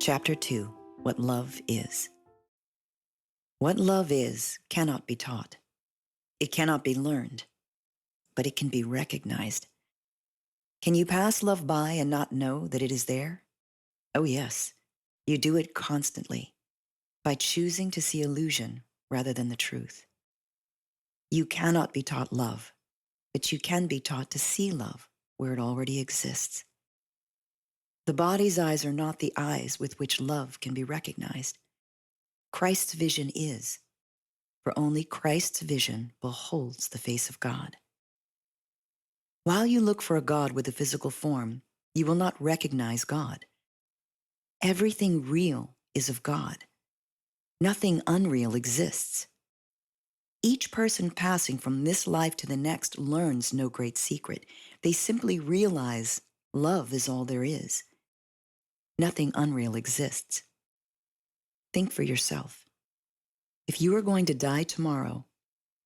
Chapter 2, What Love Is. What love is cannot be taught. It cannot be learned, but it can be recognized. Can you pass love by and not know that it is there? Oh yes, you do it constantly by choosing to see illusion rather than the truth. You cannot be taught love, but you can be taught to see love where it already exists. The body's eyes are not the eyes with which love can be recognized. Christ's vision is, for only Christ's vision beholds the face of God. While you look for a God with a physical form, you will not recognize God. Everything real is of God. Nothing unreal exists. Each person passing from this life to the next learns no great secret. They simply realize love is all there is. Nothing unreal exists. Think for yourself. If you were going to die tomorrow,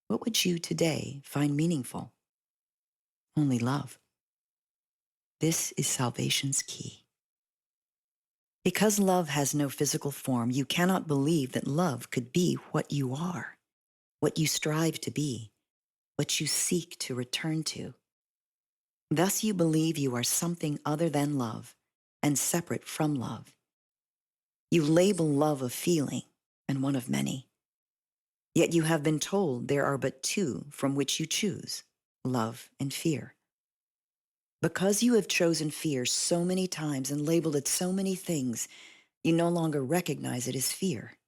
what would you today find meaningful? Only love. This is salvation's key. Because love has no physical form, you cannot believe that love could be what you are, what you strive to be, what you seek to return to. Thus you believe you are something other than love and separate from love. You label love a feeling and one of many. Yet you have been told there are but two from which you choose, love and fear. Because you have chosen fear so many times and labeled it so many things, you no longer recognize it as fear.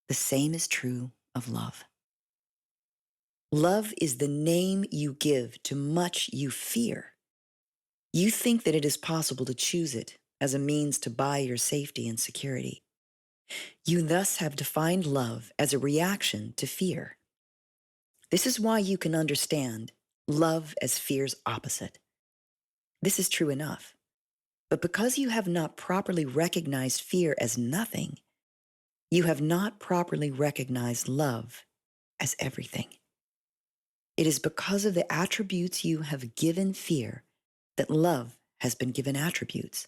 The same is true of love. Love is the name you give to much you fear. You think that it is possible to choose it as a means to buy your safety and security. You thus have defined love as a reaction to fear. This is why you can understand love as fear's opposite. This is true enough. But because you have not properly recognized fear as nothing, you have not properly recognized love as everything. It is because of the attributes you have given fear that love has been given attributes.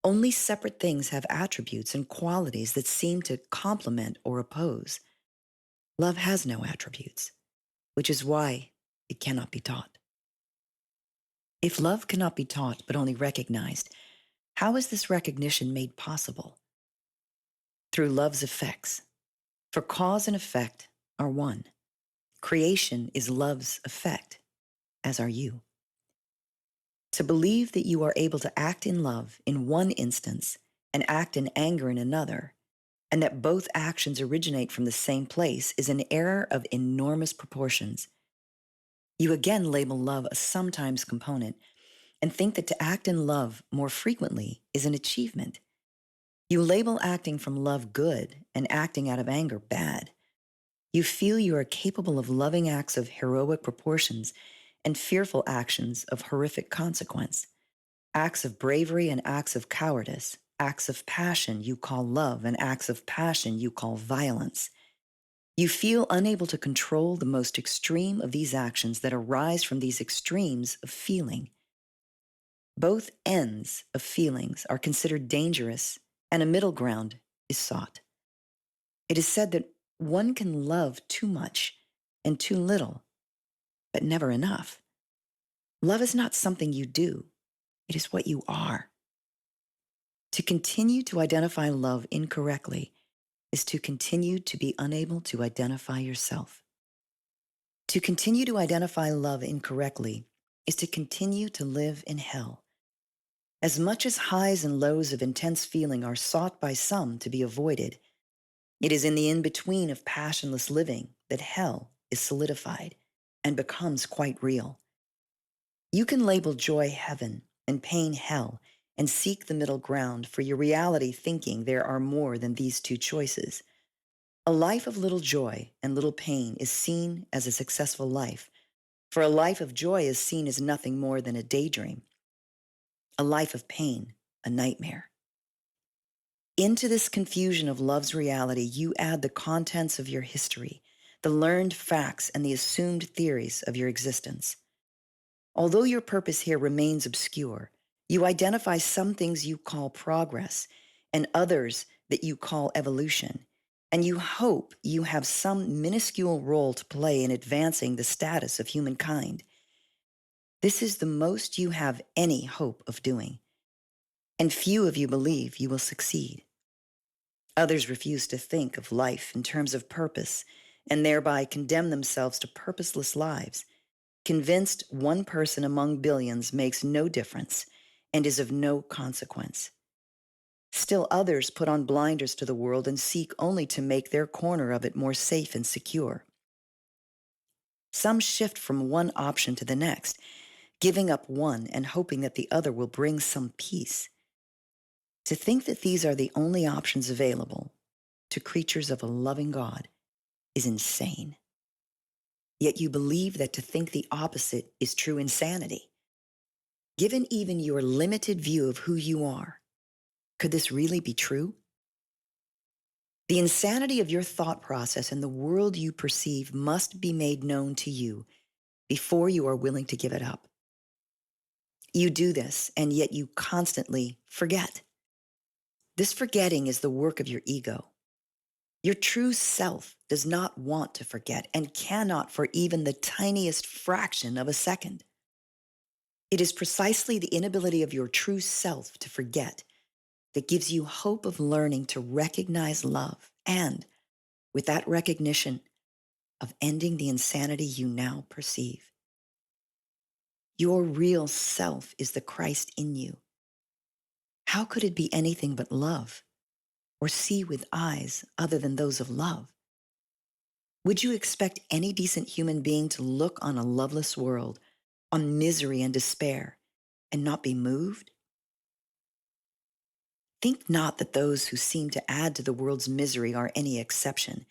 Only separate things have attributes and qualities that seem to complement or oppose. Love has no attributes, which is why it cannot be taught. If love cannot be taught but only recognized, how is this recognition made possible? Through love's effects. For cause and effect are one. Creation is love's effect, as are you. To believe that you are able to act in love in one instance and act in anger in another, and that both actions originate from the same place, is an error of enormous proportions. You again label love a sometimes component and think that to act in love more frequently is an achievement. You label acting from love good and acting out of anger bad. You feel you are capable of loving acts of heroic proportions and fearful actions of horrific consequence. Acts of bravery and acts of cowardice, acts of passion you call love, and acts of passion you call violence. You feel unable to control the most extreme of these actions that arise from these extremes of feeling. Both ends of feelings are considered dangerous, and a middle ground is sought. It is said that one can love too much and too little, but never enough. Love is not something you do. It is what you are. To continue to identify love incorrectly is to continue to be unable to identify yourself. To continue to identify love incorrectly is to continue to live in hell. As much as highs and lows of intense feeling are sought by some to be avoided, it is in the in-between of passionless living that hell is solidified and becomes quite real. You can label joy heaven and pain hell and seek the middle ground for your reality, thinking there are more than these two choices. A life of little joy and little pain is seen as a successful life, for a life of joy is seen as nothing more than a daydream. A life of pain, a nightmare. Into this confusion of love's reality, you add the contents of your history, the learned facts, and the assumed theories of your existence. Although your purpose here remains obscure, you identify some things you call progress and others that you call evolution, and you hope you have some minuscule role to play in advancing the status of humankind. This is the most you have any hope of doing, and few of you believe you will succeed. Others refuse to think of life in terms of purpose and thereby condemn themselves to purposeless lives, convinced one person among billions makes no difference and is of no consequence. Still others put on blinders to the world and seek only to make their corner of it more safe and secure. Some shift from one option to the next, giving up one and hoping that the other will bring some peace. To think that these are the only options available to creatures of a loving God is insane. Yet you believe that to think the opposite is true insanity. Given even your limited view of who you are, could this really be true? The insanity of your thought process and the world you perceive must be made known to you before you are willing to give it up. You do this, and yet you constantly forget. This forgetting is the work of your ego. Your true self does not want to forget and cannot for even the tiniest fraction of a second. It is precisely the inability of your true self to forget that gives you hope of learning to recognize love and, with that recognition, of ending the insanity you now perceive. Your real self is the Christ in you. How could it be anything but love, or see with eyes other than those of love? Would you expect any decent human being to look on a loveless world, on misery and despair, and not be moved? Think not that those who seem to add to the world's misery are any exception.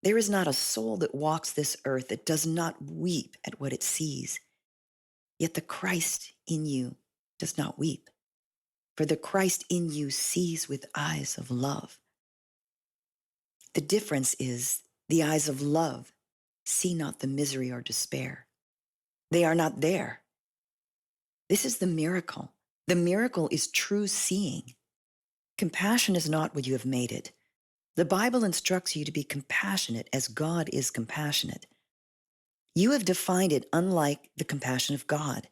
There is not a soul that walks this earth that does not weep at what it sees. Yet the Christ in you does not weep, for the Christ in you sees with eyes of love. The difference is the eyes of love see not the misery or despair. They are not there. This is the miracle. The miracle is true seeing. Compassion is not what you have made it. The Bible instructs you to be compassionate as God is compassionate. You have defined it unlike the compassion of God.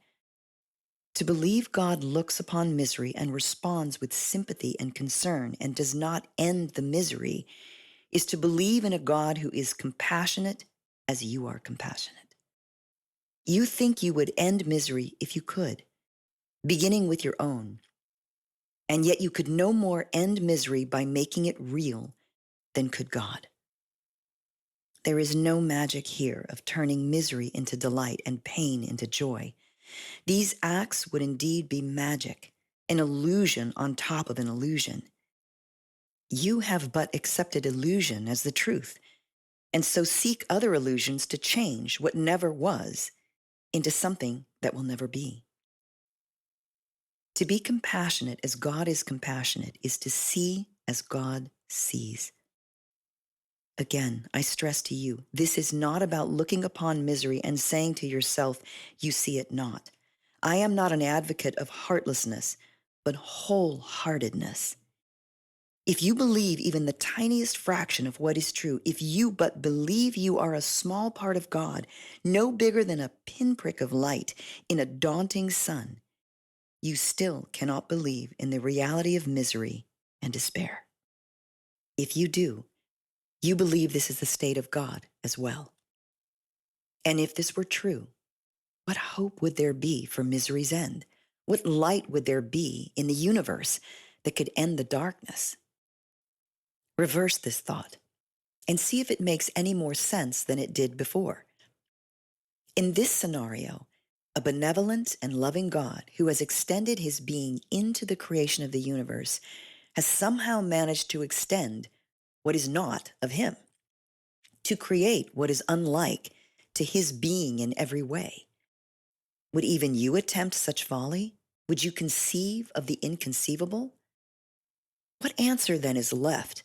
To believe God looks upon misery and responds with sympathy and concern and does not end the misery is to believe in a God who is compassionate as you are compassionate. You think you would end misery if you could, beginning with your own. And yet you could no more end misery by making it real than could God. There is no magic here of turning misery into delight and pain into joy. These acts would indeed be magic, an illusion on top of an illusion. You have but accepted illusion as the truth, and so seek other illusions to change what never was into something that will never be. To be compassionate as God is compassionate is to see as God sees. Again, I stress to you, this is not about looking upon misery and saying to yourself, you see it not. I am not an advocate of heartlessness, but wholeheartedness. If you believe even the tiniest fraction of what is true, if you but believe you are a small part of God, no bigger than a pinprick of light in a daunting sun, you still cannot believe in the reality of misery and despair. If you do, you believe this is the state of God as well. And if this were true, what hope would there be for misery's end? What light would there be in the universe that could end the darkness? Reverse this thought and see if it makes any more sense than it did before. In this scenario, a benevolent and loving God who has extended his being into the creation of the universe has somehow managed to extend what is not of him, to create what is unlike to his being in every way. Would even you attempt such folly? Would you conceive of the inconceivable? What answer then is left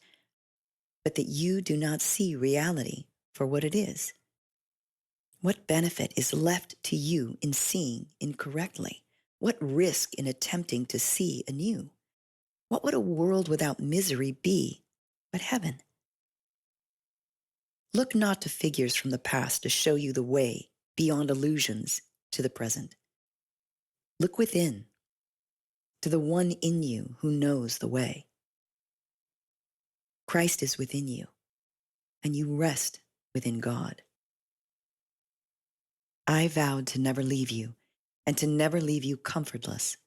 but that you do not see reality for what it is? What benefit is left to you in seeing incorrectly? What risk in attempting to see anew? What would a world without misery be but heaven? Look not to figures from the past to show you the way beyond illusions to the present. Look within to the one in you who knows the way. Christ is within you, and you rest within God. I vowed to never leave you and to never leave you comfortless.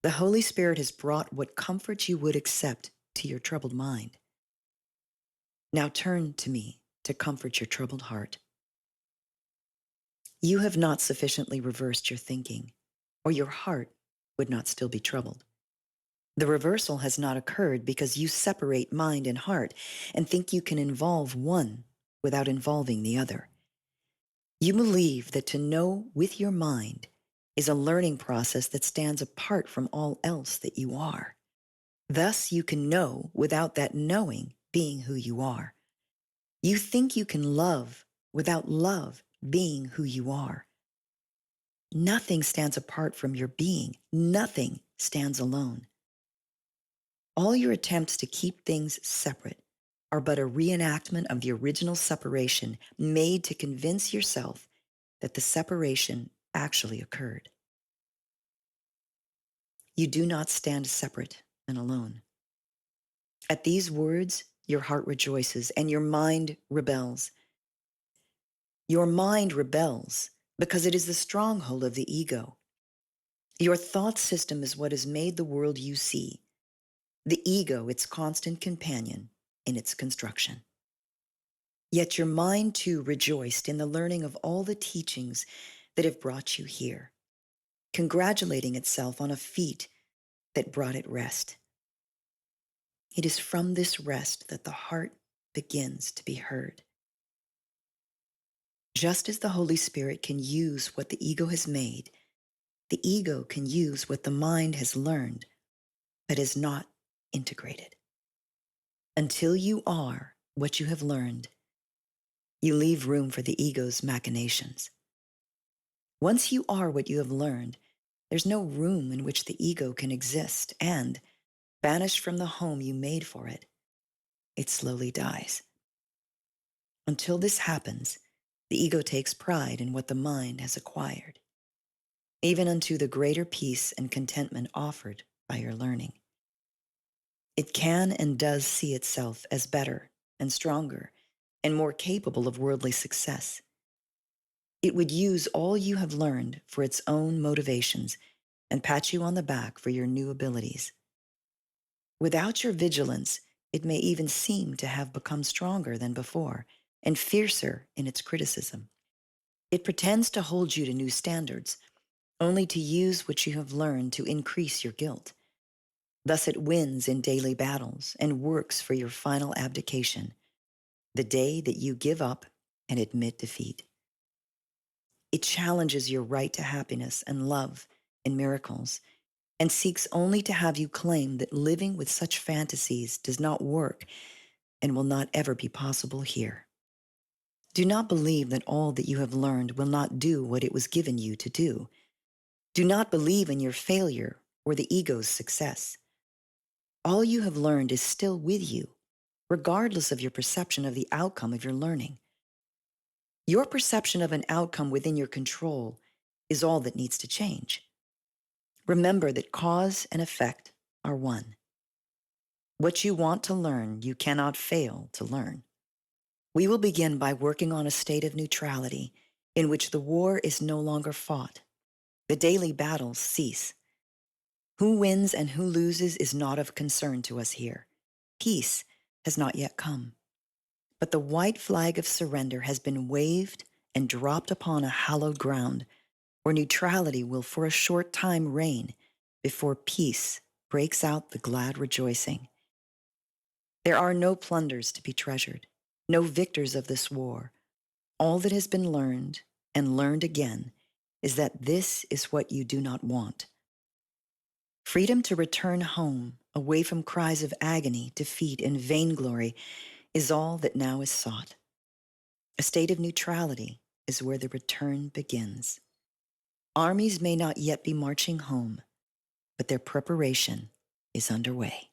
The Holy Spirit has brought what comfort you would accept to your troubled mind. Now turn to me to comfort your troubled heart. You have not sufficiently reversed your thinking, or your heart would not still be troubled. The reversal has not occurred because you separate mind and heart and think you can involve one without involving the other. You believe that to know with your mind is a learning process that stands apart from all else that you are. Thus, you can know without that knowing being who you are. You think you can love without love being who you are. Nothing stands apart from your being. Nothing stands alone. All your attempts to keep things separate are but a reenactment of the original separation made to convince yourself that the separation actually occurred. You do not stand separate and alone. At these words, your heart rejoices and your mind rebels. Your mind rebels because it is the stronghold of the ego. Your thought system is what has made the world you see, the ego its constant companion in its construction. Yet your mind too rejoiced in the learning of all the teachings that have brought you here, congratulating itself on a feat that brought it rest. It is from this rest that the heart begins to be heard. Just as the Holy Spirit can use what the ego has made, the ego can use what the mind has learned but is not integrated. Until you are what you have learned, you leave room for the ego's machinations. Once you are what you have learned, there's no room in which the ego can exist, and, banished from the home you made for it, it slowly dies. Until this happens, the ego takes pride in what the mind has acquired, even unto the greater peace and contentment offered by your learning. It can and does see itself as better and stronger and more capable of worldly success. It would use all you have learned for its own motivations and pat you on the back for your new abilities. Without your vigilance, it may even seem to have become stronger than before and fiercer in its criticism. It pretends to hold you to new standards, only to use what you have learned to increase your guilt. Thus it wins in daily battles and works for your final abdication, the day that you give up and admit defeat. It challenges your right to happiness and love and miracles, and seeks only to have you claim that living with such fantasies does not work and will not ever be possible here. Do not believe that all that you have learned will not do what it was given you to do. Do not believe in your failure or the ego's success. All you have learned is still with you, regardless of your perception of the outcome of your learning. Your perception of an outcome within your control is all that needs to change. Remember that cause and effect are one. What you want to learn, you cannot fail to learn. We will begin by working on a state of neutrality in which the war is no longer fought. The daily battles cease. Who wins and who loses is not of concern to us here. Peace has not yet come. But the white flag of surrender has been waved and dropped upon a hallowed ground where neutrality will for a short time reign before peace breaks out the glad rejoicing. There are no plunders to be treasured, no victors of this war. All that has been learned and learned again is that this is what you do not want. Freedom to return home, away from cries of agony, defeat, and vainglory, is all that now is sought. A state of neutrality is where the return begins. Armies may not yet be marching home, but their preparation is underway.